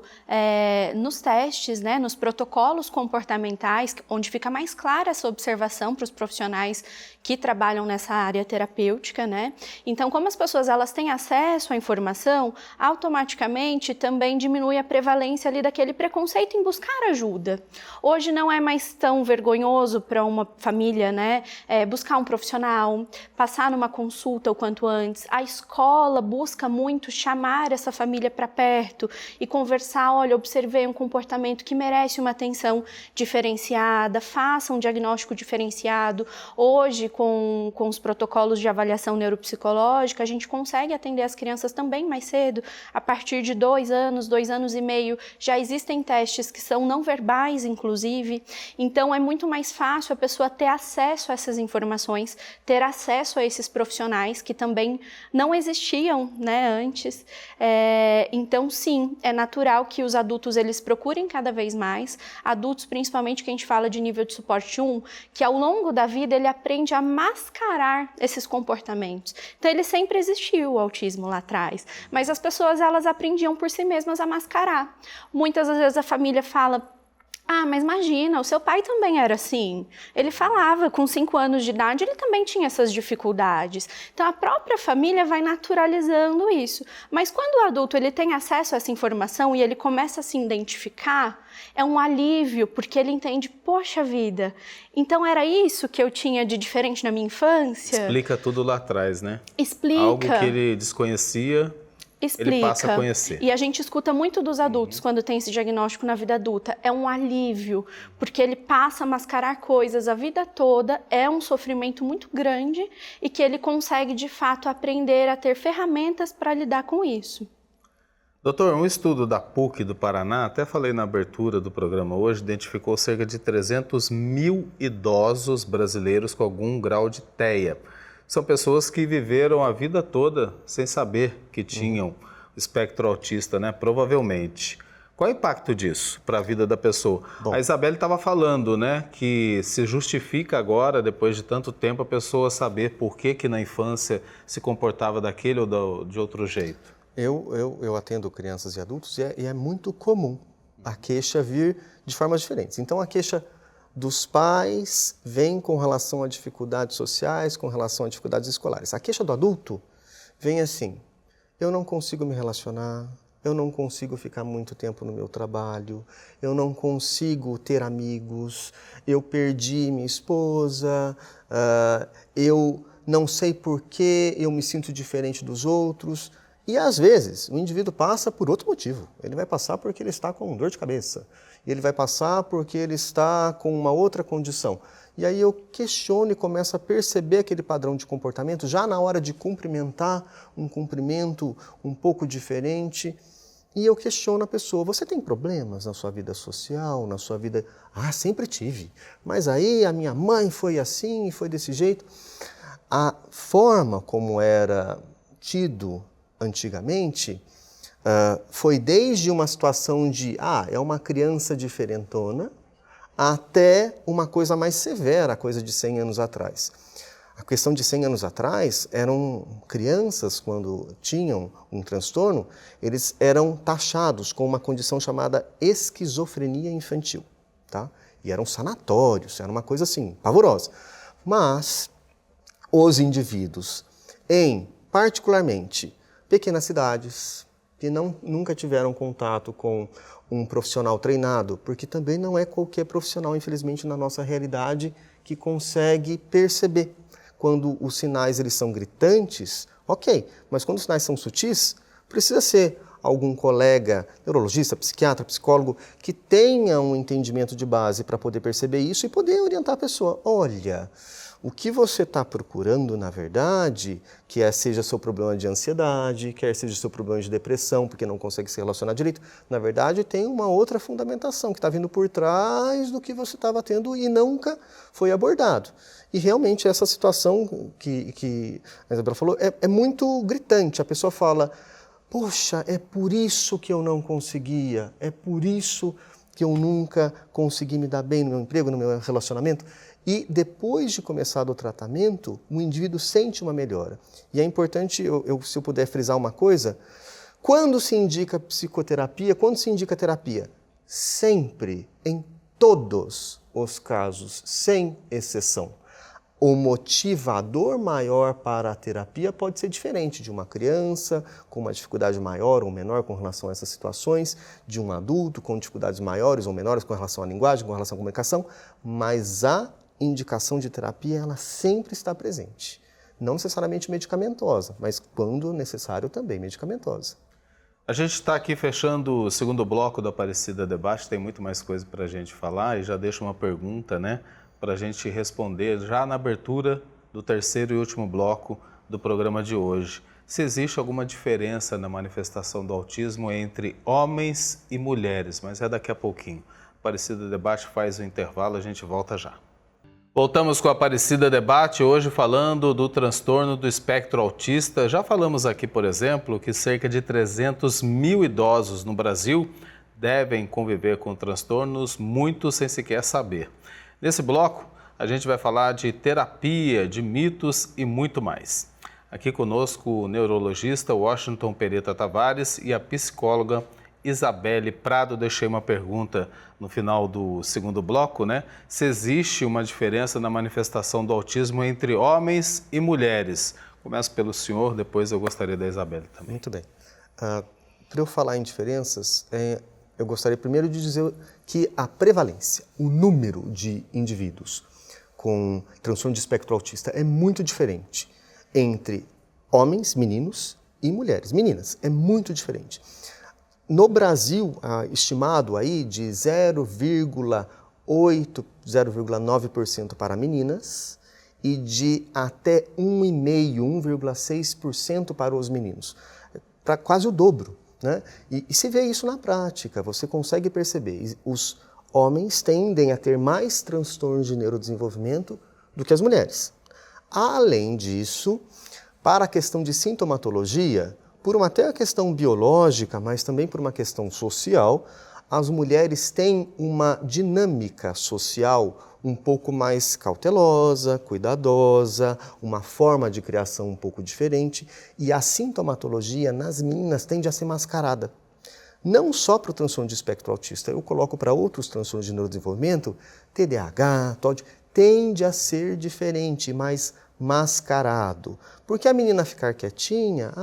nos testes, né, nos protocolos comportamentais, onde fica mais clara essa observação para os profissionais que trabalham nessa área terapêutica, né? Então, como as pessoas elas têm acesso à informação, automaticamente também diminui a prevalência ali daquele preconceito em buscar ajuda. Hoje não é mais tão vergonhoso para uma família, né, buscar um profissional, passar numa consulta o quanto antes. A escola busca muito chamar essa família para perto e conversar, olha, observei um comportamento que merece uma atenção diferenciada, faça um diagnóstico diferenciado. Hoje, com os protocolos de avaliação neuropsicológica, a gente consegue atender as crianças também mais cedo, a partir de 2 anos, 2 anos e meio, já existem testes que são não verbais, inclusive, então é muito mais fácil a pessoa ter acesso a essas informações, ter acesso a esses profissionais que também não existiam, né, antes. Então, sim, é natural que os adultos eles procurem cada vez mais, adultos principalmente que a gente fala de nível de suporte 1, que ao longo da vida ele aprende a mascarar esses comportamentos. Então, ele sempre existiu, o autismo lá atrás, mas as pessoas elas aprendiam por si mesmas a mascarar. Muitas vezes a família fala: ah, mas imagina, o seu pai também era assim. Ele falava, com 5 anos de idade, ele também tinha essas dificuldades. Então, a própria família vai naturalizando isso. Mas quando o adulto ele tem acesso a essa informação e ele começa a se identificar, é um alívio, porque ele entende, poxa vida, então era isso que eu tinha de diferente na minha infância? Explica tudo lá atrás, né? Explica. Algo que ele desconhecia. Explica. Ele passa a conhecer. E a gente escuta muito dos adultos quando tem esse diagnóstico na vida adulta. É um alívio, porque ele passa a mascarar coisas a vida toda, é um sofrimento muito grande e que ele consegue, de fato, aprender a ter ferramentas para lidar com isso. Doutor, um estudo da PUC do Paraná, até falei na abertura do programa hoje, identificou cerca de 300 mil idosos brasileiros com algum grau de TEA. São pessoas que viveram a vida toda sem saber que tinham espectro autista, né? Provavelmente. Qual é o impacto disso para a vida da pessoa? Bom, a Isabelle estava falando, né, que se justifica agora, depois de tanto tempo, a pessoa saber por que na infância se comportava daquele ou de outro jeito. Eu atendo crianças e adultos e é muito comum a queixa vir de formas diferentes. Então, a queixa dos pais vem com relação a dificuldades sociais, com relação a dificuldades escolares. A queixa do adulto vem assim: eu não consigo me relacionar, eu não consigo ficar muito tempo no meu trabalho, eu não consigo ter amigos, eu perdi minha esposa, eu não sei por que eu me sinto diferente dos outros. E às vezes o indivíduo passa por outro motivo. Ele vai passar porque ele está com dor de cabeça. Ele vai passar porque ele está com uma outra condição. E aí eu questiono e começo a perceber aquele padrão de comportamento já na hora de cumprimentar, um cumprimento um pouco diferente. E eu questiono a pessoa: você tem problemas na sua vida social, na sua vida? Ah, sempre tive. Mas aí a minha mãe foi assim, foi desse jeito. A forma como era tido antigamente, foi desde uma situação de, é uma criança diferentona, até uma coisa mais severa, a coisa de 100 anos atrás. A questão de 100 anos atrás, eram crianças, quando tinham um transtorno, eles eram taxados com uma condição chamada esquizofrenia infantil, tá? E eram sanatórios, era uma coisa assim, pavorosa. Mas os indivíduos, particularmente, pequenas cidades que nunca tiveram contato com um profissional treinado, porque também não é qualquer profissional, infelizmente, na nossa realidade, que consegue perceber. Quando os sinais eles são gritantes, ok, mas quando os sinais são sutis, precisa ser algum colega, neurologista, psiquiatra, psicólogo, que tenha um entendimento de base para poder perceber isso e poder orientar a pessoa. Olha, o que você está procurando, na verdade, seja seu problema de ansiedade, quer seja seu problema de depressão, porque não consegue se relacionar direito, na verdade tem uma outra fundamentação que está vindo por trás do que você estava tendo e nunca foi abordado. E realmente essa situação que a Isabela falou é muito gritante. A pessoa fala: poxa, é por isso que eu não conseguia, é por isso que eu nunca consegui me dar bem no meu emprego, no meu relacionamento. E depois de começar o tratamento, o indivíduo sente uma melhora. E é importante, se eu puder frisar uma coisa, quando se indica psicoterapia, quando se indica terapia? Sempre, em todos os casos, sem exceção. O motivador maior para a terapia pode ser diferente de uma criança com uma dificuldade maior ou menor com relação a essas situações, de um adulto com dificuldades maiores ou menores com relação à linguagem, com relação à comunicação, mas a indicação de terapia ela sempre está presente. Não necessariamente medicamentosa, mas quando necessário também medicamentosa. A gente está aqui fechando o segundo bloco do Aparecida Debate, tem muito mais coisa para a gente falar e já deixo uma pergunta, né, para a gente responder já na abertura do terceiro e último bloco do programa de hoje. Se existe alguma diferença na manifestação do autismo entre homens e mulheres, mas é daqui a pouquinho. Aparecida Debate faz o intervalo, a gente volta já. Voltamos com a Aparecida Debate, hoje falando do transtorno do espectro autista. Já falamos aqui, por exemplo, que cerca de 300 mil idosos no Brasil devem conviver com transtornos, muitos sem sequer saber. Nesse bloco, a gente vai falar de terapia, de mitos e muito mais. Aqui conosco o neurologista Washington Pereta Tavares e a psicóloga Isabelle Prado. Deixei uma pergunta no final do segundo bloco, né? Se existe uma diferença na manifestação do autismo entre homens e mulheres. Começo pelo senhor, depois eu gostaria da Isabelle também. Muito bem. Para eu falar em diferenças, eu gostaria primeiro de dizer que a prevalência, o número de indivíduos com transtorno de espectro autista é muito diferente entre homens, meninos, e mulheres, meninas. É muito diferente. No Brasil, estimado aí de 0,8%, 0,9% para meninas e de até 1,5%, 1,6% para os meninos. Para quase o dobro, né? E se vê isso na prática, você consegue perceber. Os homens tendem a ter mais transtornos de neurodesenvolvimento do que as mulheres. Além disso, para a questão de sintomatologia, por até a questão biológica, mas também por uma questão social, as mulheres têm uma dinâmica social um pouco mais cautelosa, cuidadosa, uma forma de criação um pouco diferente, e a sintomatologia nas meninas tende a ser mascarada. Não só para o transtorno de espectro autista, eu coloco para outros transtornos de neurodesenvolvimento, TDAH, TOD, tende a ser diferente, mas mascarado. Porque a menina ficar quietinha,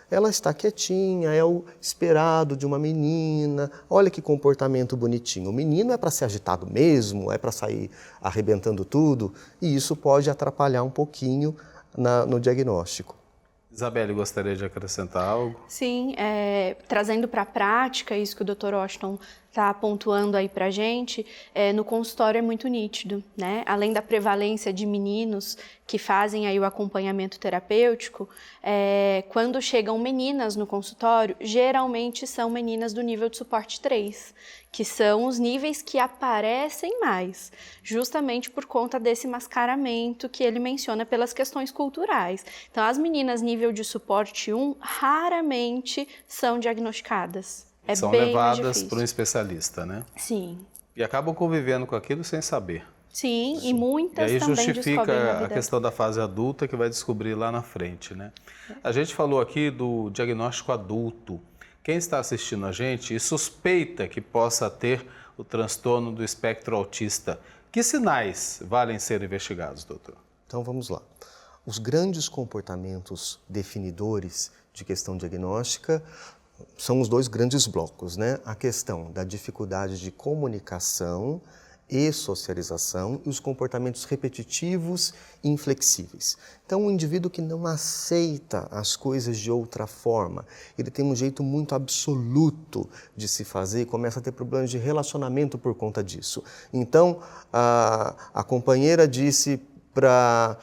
ela está quietinha, é o esperado de uma menina, olha que comportamento bonitinho. O menino é para ser agitado mesmo, é para sair arrebentando tudo, e isso pode atrapalhar um pouquinho no diagnóstico. Isabelle, gostaria de acrescentar algo? Sim, trazendo para a prática isso que o Dr. Washington está pontuando aí para a gente, no consultório é muito nítido, né? Além da prevalência de meninos que fazem aí o acompanhamento terapêutico, quando chegam meninas no consultório, geralmente são meninas do nível de suporte 3, que são os níveis que aparecem mais, justamente por conta desse mascaramento que ele menciona pelas questões culturais. Então, as meninas nível de suporte 1 raramente são diagnosticadas. São levadas para um especialista, né? Sim. E acabam convivendo com aquilo sem saber. Sim, e muitas também descobrem na vida. E aí justifica a questão da fase adulta que vai descobrir lá na frente, né? A gente falou aqui do diagnóstico adulto. Quem está assistindo a gente e suspeita que possa ter o transtorno do espectro autista, que sinais valem ser investigados, doutor? Então vamos lá. Os grandes comportamentos definidores de questão diagnóstica são os dois grandes blocos, né? A questão da dificuldade de comunicação e socialização e os comportamentos repetitivos e inflexíveis. Então, um indivíduo que não aceita as coisas de outra forma, ele tem um jeito muito absoluto de se fazer e começa a ter problemas de relacionamento por conta disso. Então, a companheira disse para...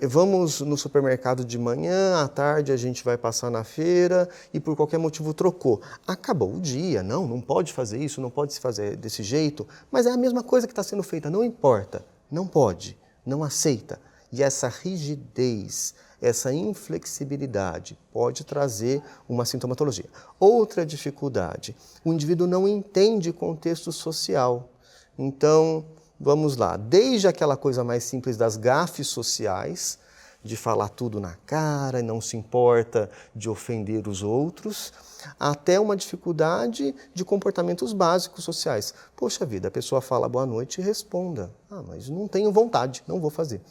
vamos no supermercado de manhã, à tarde a gente vai passar na feira e por qualquer motivo trocou. Acabou o dia, não pode fazer isso, não pode se fazer desse jeito, mas é a mesma coisa que está sendo feita, não importa, não pode, não aceita. E essa rigidez, essa inflexibilidade pode trazer uma sintomatologia. Outra dificuldade, o indivíduo não entende contexto social. Então, vamos lá, desde aquela coisa mais simples das gafes sociais, de falar tudo na cara e não se importa de ofender os outros, até uma dificuldade de comportamentos básicos sociais. Poxa vida, a pessoa fala boa noite e responda. Mas não tenho vontade, não vou fazer.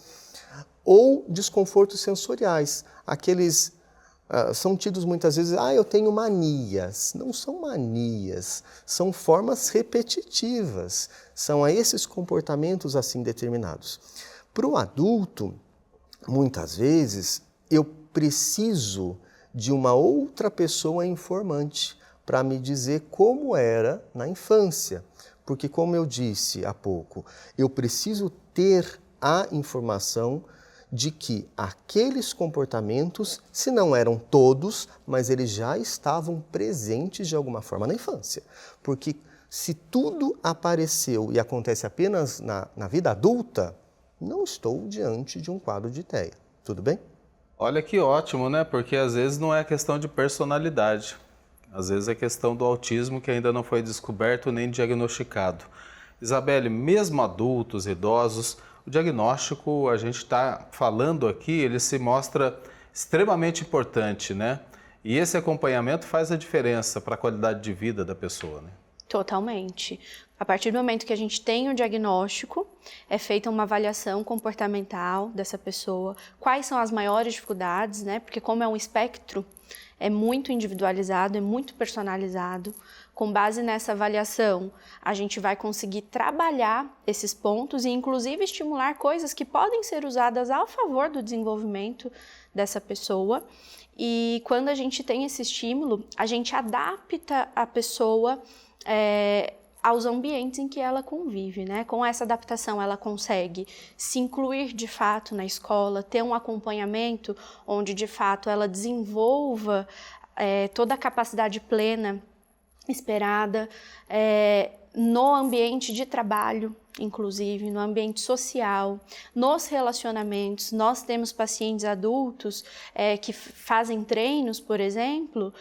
Ou desconfortos sensoriais, aqueles são tidos muitas vezes, eu tenho manias. Não são manias, são formas repetitivas, são esses comportamentos assim determinados. Para o adulto, muitas vezes, eu preciso de uma outra pessoa informante para me dizer como era na infância. Porque, como eu disse há pouco, eu preciso ter a informação de que aqueles comportamentos, se não eram todos, mas eles já estavam presentes de alguma forma na infância. Porque se tudo apareceu e acontece apenas na vida adulta, não estou diante de um quadro de TEA. Tudo bem? Olha que ótimo, né? Porque às vezes não é questão de personalidade. Às vezes é questão do autismo que ainda não foi descoberto nem diagnosticado. Isabelle, mesmo adultos, idosos, o diagnóstico, a gente está falando aqui, ele se mostra extremamente importante, né? E esse acompanhamento faz a diferença para a qualidade de vida da pessoa, né? Totalmente. A partir do momento que a gente tem o diagnóstico, é feita uma avaliação comportamental dessa pessoa, quais são as maiores dificuldades, né? Porque como é um espectro, é muito individualizado, é muito personalizado. Com base nessa avaliação, a gente vai conseguir trabalhar esses pontos e inclusive estimular coisas que podem ser usadas a favor do desenvolvimento dessa pessoa. E quando a gente tem esse estímulo, a gente adapta a pessoa aos ambientes em que ela convive, né? Com essa adaptação, ela consegue se incluir de fato na escola, ter um acompanhamento onde de fato ela desenvolva toda a capacidade plena esperada no ambiente de trabalho, inclusive no ambiente social, nos relacionamentos. Nós temos pacientes adultos que fazem treinos, por exemplo,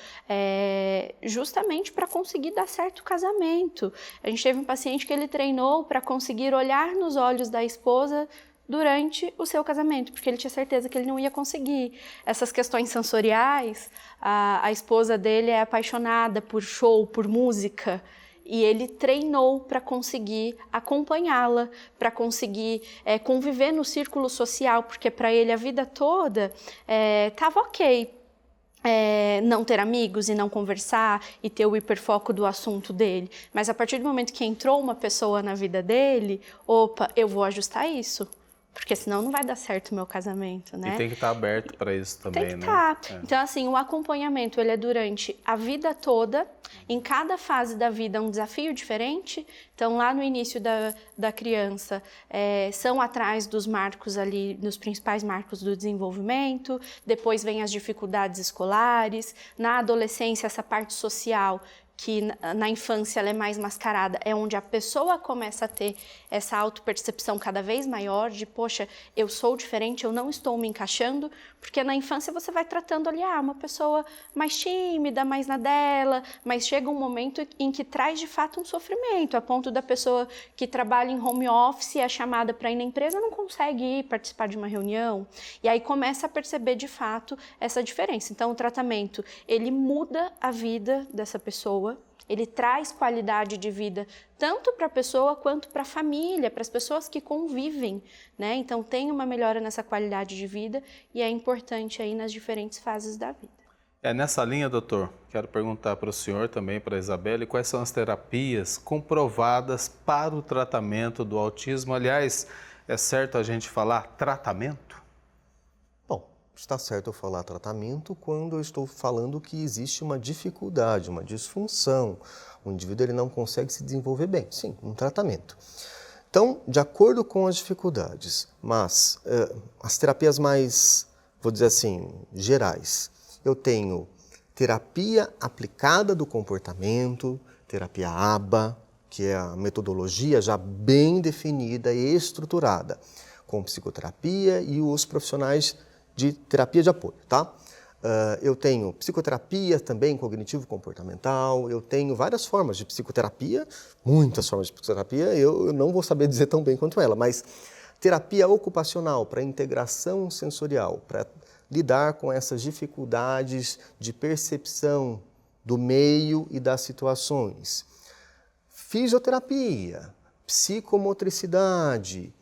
justamente para conseguir dar certo o casamento. A gente teve um paciente que ele treinou para conseguir olhar nos olhos da esposa durante o seu casamento, porque ele tinha certeza que ele não ia conseguir. Essas questões sensoriais, a esposa dele é apaixonada por show, por música, e ele treinou para conseguir acompanhá-la, para conseguir conviver no círculo social, porque para ele a vida toda estava ok. Não ter amigos e não conversar e ter o hiperfoco do assunto dele. Mas a partir do momento que entrou uma pessoa na vida dele, opa, eu vou ajustar isso. Porque senão não vai dar certo o meu casamento, né? E tem que estar aberto para isso também, tem que né? Então, assim, o acompanhamento, ele é durante a vida toda. Em cada fase da vida, um desafio diferente. Então, lá no início da criança, são atrás dos marcos ali, dos principais marcos do desenvolvimento. Depois vem as dificuldades escolares. Na adolescência, essa parte social, que na infância ela é mais mascarada, é onde a pessoa começa a ter essa autopercepção cada vez maior de, poxa, eu sou diferente, eu não estou me encaixando, porque na infância você vai tratando ali, uma pessoa mais tímida, mais na dela, mas chega um momento em que traz de fato um sofrimento, a ponto da pessoa que trabalha em home office, é chamada para ir na empresa, não consegue ir participar de uma reunião, e aí começa a perceber de fato essa diferença. Então o tratamento, ele muda a vida dessa pessoa, ele traz qualidade de vida tanto para a pessoa quanto para a família, para as pessoas que convivem, né? Então tem uma melhora nessa qualidade de vida e é importante aí nas diferentes fases da vida. Nessa linha, doutor, quero perguntar para o senhor também, para a Isabelle, quais são as terapias comprovadas para o tratamento do autismo? Aliás, é certo a gente falar tratamento? Está certo eu falar tratamento quando eu estou falando que existe uma dificuldade, uma disfunção. O indivíduo ele não consegue se desenvolver bem. Sim, um tratamento. Então, de acordo com as dificuldades, mas as terapias mais, vou dizer assim, gerais. Eu tenho terapia aplicada do comportamento, terapia ABA, que é a metodologia já bem definida e estruturada, com psicoterapia e os profissionais de terapia de apoio, tá? Eu tenho psicoterapia também, cognitivo-comportamental, eu tenho várias formas de psicoterapia, muitas formas de psicoterapia, eu não vou saber dizer tão bem quanto ela, mas terapia ocupacional para integração sensorial, para lidar com essas dificuldades de percepção do meio e das situações. Fisioterapia, psicomotricidade,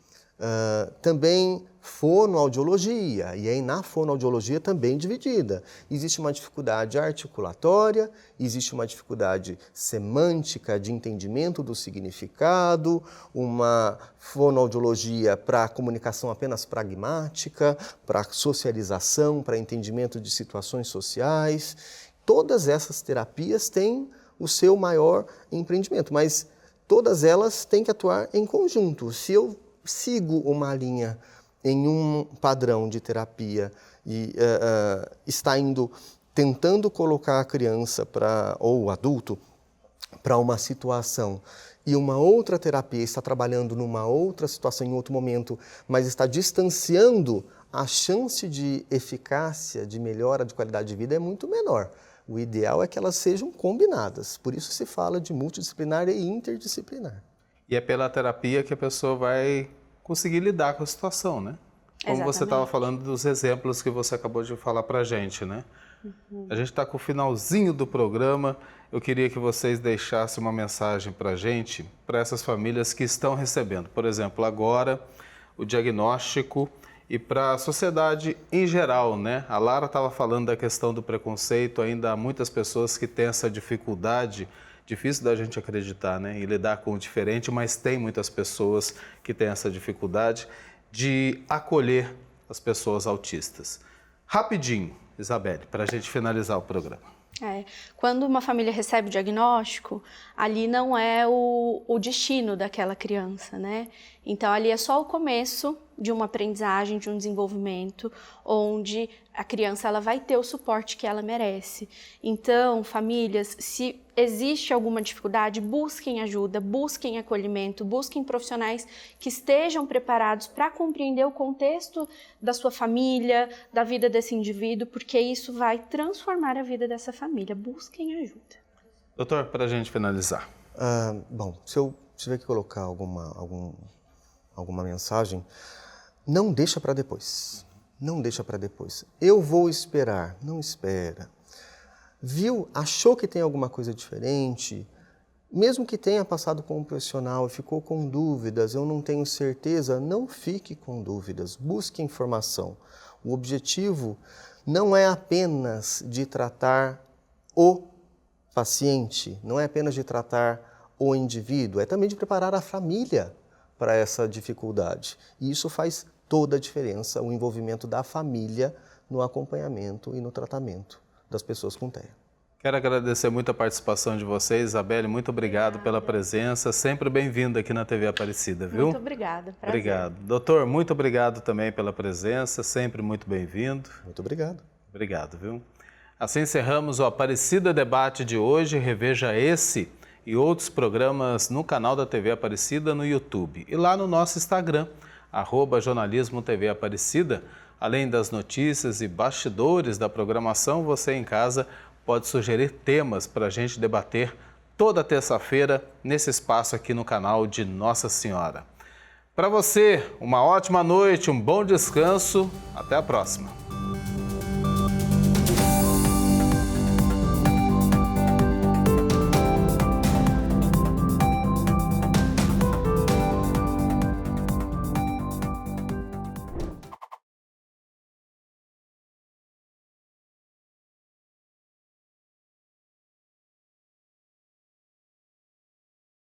também fonoaudiologia, e aí na fonoaudiologia também dividida. Existe uma dificuldade articulatória, existe uma dificuldade semântica de entendimento do significado, uma fonoaudiologia para comunicação apenas pragmática, para socialização, para entendimento de situações sociais. Todas essas terapias têm o seu maior empreendimento, mas todas elas têm que atuar em conjunto. Se eu sigo uma linha em um padrão de terapia e está tentando colocar a criança ou o adulto para uma situação e uma outra terapia está trabalhando numa outra situação em outro momento, mas está distanciando, a chance de eficácia, de melhora de qualidade de vida é muito menor. O ideal é que elas sejam combinadas, por isso se fala de multidisciplinar e interdisciplinar. E é pela terapia que a pessoa vai conseguir lidar com a situação, né? Como Exatamente. você estava falando dos exemplos que você acabou de falar para a gente, né? A gente está com o finalzinho do programa. Eu queria que vocês deixassem uma mensagem para a gente, para essas famílias que estão recebendo, por exemplo, agora o diagnóstico e para a sociedade em geral, né? A Lara estava falando da questão do preconceito, ainda há muitas pessoas que têm essa dificuldade, difícil da gente acreditar, né? E lidar com o diferente, mas tem muitas pessoas que têm essa dificuldade de acolher as pessoas autistas. Rapidinho, Isabelle, para a gente finalizar o programa. Quando uma família recebe o diagnóstico, ali não é o destino daquela criança, né? Então, ali é só o começo de uma aprendizagem, de um desenvolvimento, onde a criança ela vai ter o suporte que ela merece. Então, famílias, se existe alguma dificuldade, busquem ajuda, busquem acolhimento, busquem profissionais que estejam preparados para compreender o contexto da sua família, da vida desse indivíduo, porque isso vai transformar a vida dessa família. Busquem ajuda. Doutor, para a gente finalizar. Bom, se eu tiver que colocar alguma mensagem, não deixa para depois. Não deixa para depois. Eu vou esperar. Não espera. Viu? Achou que tem alguma coisa diferente? Mesmo que tenha passado com um profissional e ficou com dúvidas, eu não tenho certeza, não fique com dúvidas. Busque informação. O objetivo não é apenas de tratar o paciente, não é apenas de tratar o indivíduo, é também de preparar a família para essa dificuldade. E isso faz toda a diferença, o envolvimento da família no acompanhamento e no tratamento das pessoas com TEA. Quero agradecer muito a participação de vocês, Isabelle, muito obrigado pela presença, sempre bem-vindo aqui na TV Aparecida, viu? Muito obrigada. Prazer. Obrigado. Doutor, muito obrigado também pela presença, sempre muito bem-vindo. Muito obrigado. Obrigado, viu? Assim encerramos o Aparecida Debate de hoje. Reveja esse e outros programas no canal da TV Aparecida no YouTube e lá no nosso Instagram, @jornalismo TV Aparecida. Além das notícias e bastidores da programação, você em casa pode sugerir temas para a gente debater toda terça-feira nesse espaço aqui no canal de Nossa Senhora. Para você, uma ótima noite, um bom descanso, até a próxima.